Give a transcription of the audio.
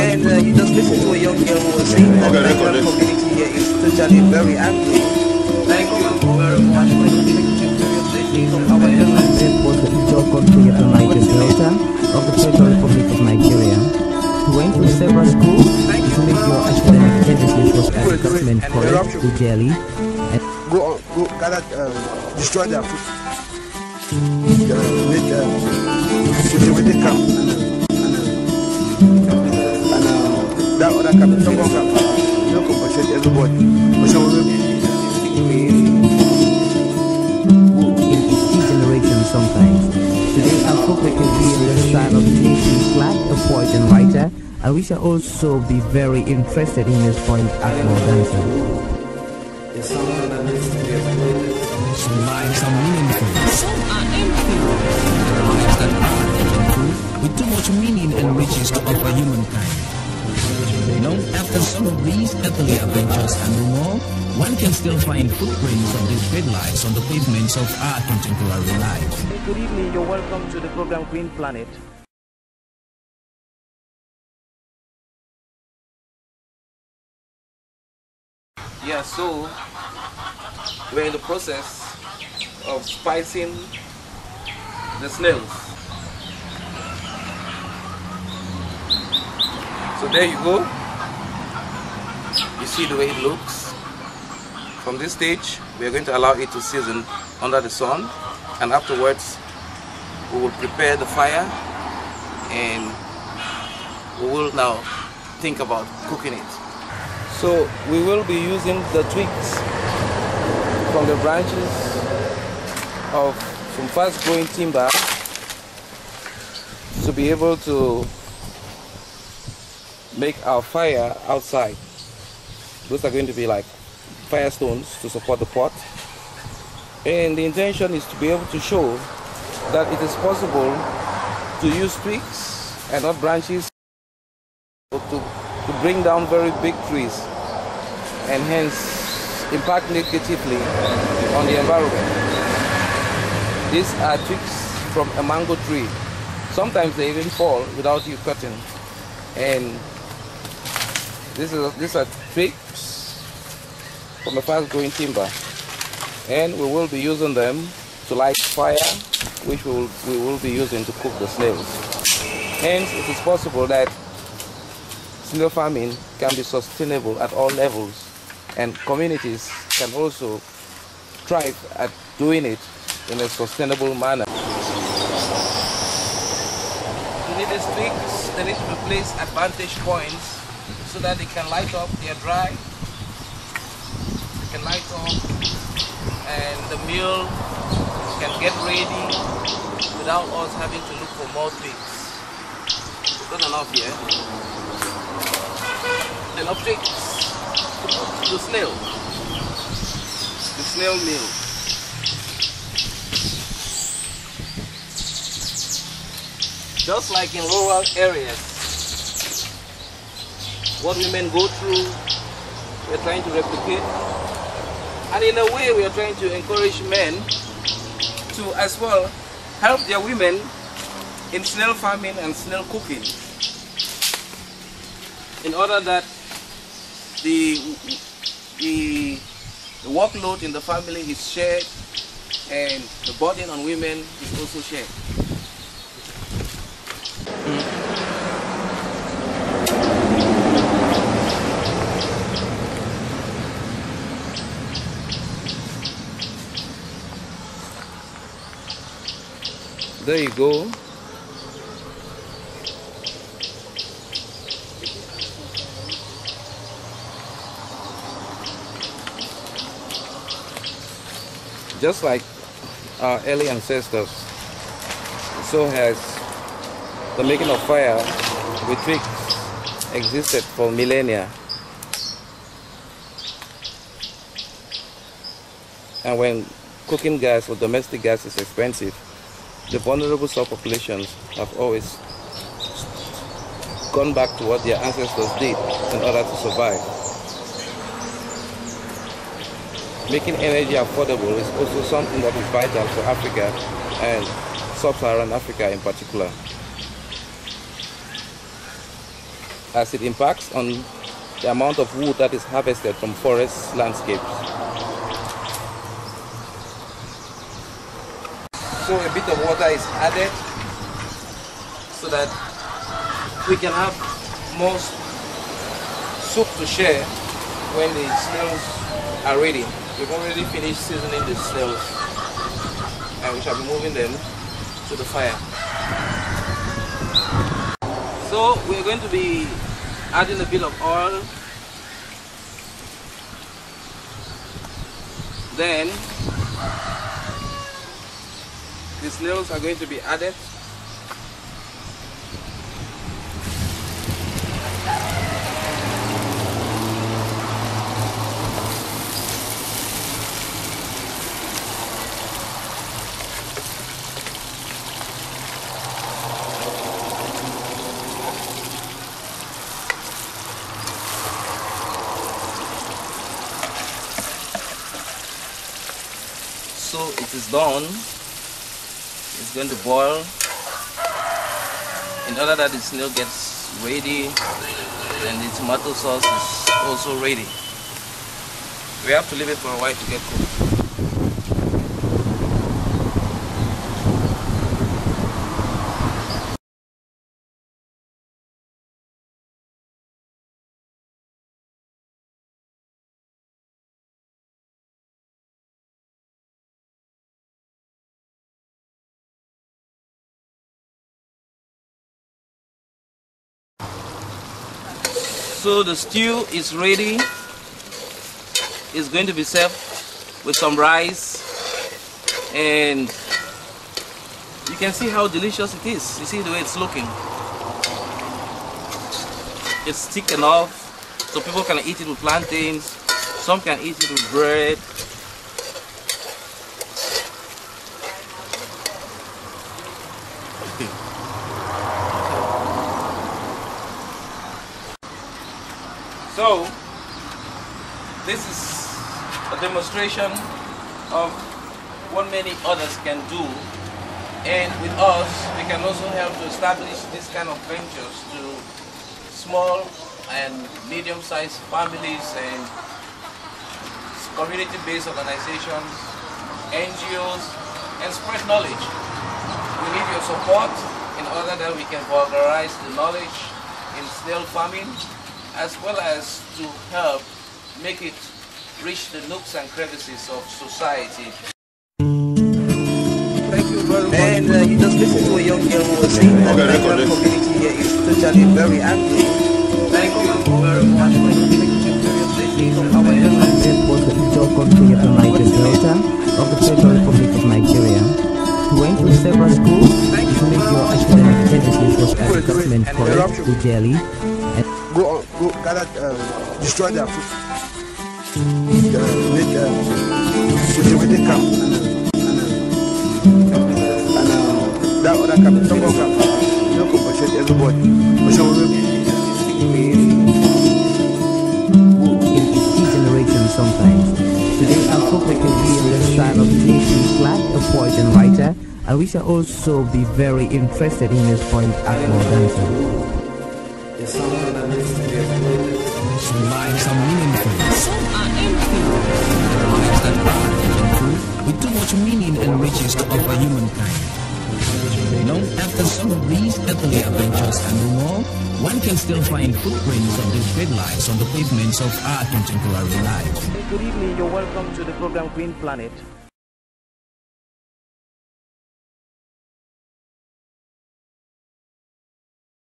And you just listen to a young girl who was saying that the Nigerian community here is totally very angry. Thank you very much for the our journalist was the Ijo country of the Niger Delta of the Federal Republic of Nigeria. He went to several schools. His major academic genesis was at Government College, Ujeli. Go gather, destroy their food. Make situated camp and that other camp, Tongo camp, no compensate everybody. Sometimes. Today our focus will be in the style of J.P. Clark, a poet and writer, and we shall also be very interested in his point at more dancing. Some lives are meaningful, some are empty. There are lives that are meaningful, with too much meaning and riches to offer humankind. After some of these earthly adventures and more, one can still find footprints of these great lives on the pavements of our contemporary life. Good evening, you're welcome to the program Green Planet. Yeah, so we're in the process of spicing the snails. So there you go. You see the way it looks. From this stage, we are going to allow it to season under the sun, and afterwards we will prepare the fire and we will now think about cooking it. So we will be using the twigs from the branches of some fast growing timber to be able to make our fire outside. Those are going to be like fire stones to support the pot, and the intention is to be able to show that it is possible to use twigs and not branches to bring down very big trees and hence impact negatively on the environment. These are twigs from a mango tree. Sometimes they even fall without you cutting, and these are twigs from a fast growing timber, and we will be using them to light fire, which we will be using to cook the snails. Hence it is possible that snail farming can be sustainable at all levels, and communities can also thrive at doing it in a sustainable manner. You need these twigs, they need to be placed at vantage points so that they can light up. They are dry, can light up, and the meal can get ready without us having to look for more twigs. Not enough here. Enough twigs. The snail meal. Just like in rural areas, what women go through, we're trying to replicate. And in a way, we are trying to encourage men to as well help their women in snail farming and snail cooking, in order that the workload in the family is shared and the burden on women is also shared. There you go. Just like our early ancestors, so has the making of fire with twigs existed for millennia. And when cooking gas or domestic gas is expensive, the vulnerable subpopulations have always gone back to what their ancestors did in order to survive. Making energy affordable is also something that is vital for Africa and sub-Saharan Africa in particular. as it impacts on the amount of wood that is harvested from forest landscapes. So a bit of water is added so that we can have more soup to share when the snails are ready. We've already finished seasoning the snails and we shall be moving them to the fire. So we're going to be adding a bit of oil, then the snails are going to be added. So it is done. It's going to boil in order that the snail gets ready and the tomato sauce is also ready. We have to leave it for a while to get cooked. So the stew is ready. It's going to be served with some rice, and you can see how delicious it is. You see the way it's looking. It's thick enough so people can eat it with plantains. Some can eat it with bread. So, this is a demonstration of what many others can do, and with us, we can also help to establish this kind of ventures to small and medium-sized families and community-based organizations, NGOs, and spread knowledge. We need your support in order that we can vulgarize the knowledge in snail farming, as well as to help make it reach the nooks and crevices of society. Thank you very much. And you just listen to a young girl who was saying that the community here is totally very angry. Thank you very much for Our representative was the Ijo country of the Niger Delta of the Federal Republic of Nigeria. He went to several schools to make your academic genesis was at the government college to Delhi. Go gather, destroy their food. Make cultivated camp. And that other camp, Tongo camp, don't compensate everybody. In each generation sometimes. Today our focus will be on the style of J.C. Clark, a poet and writer, and we shall also be very interested in his point at more dancer. Lives are meaningful. Some are empty. Lives that are meaningful, with too much meaning and riches to offer humankind. Long after some of these earthly adventures and more, one can still find footprints of these great lives on the pavements of our contemporary lives. Good evening, you're welcome to the program Green Planet.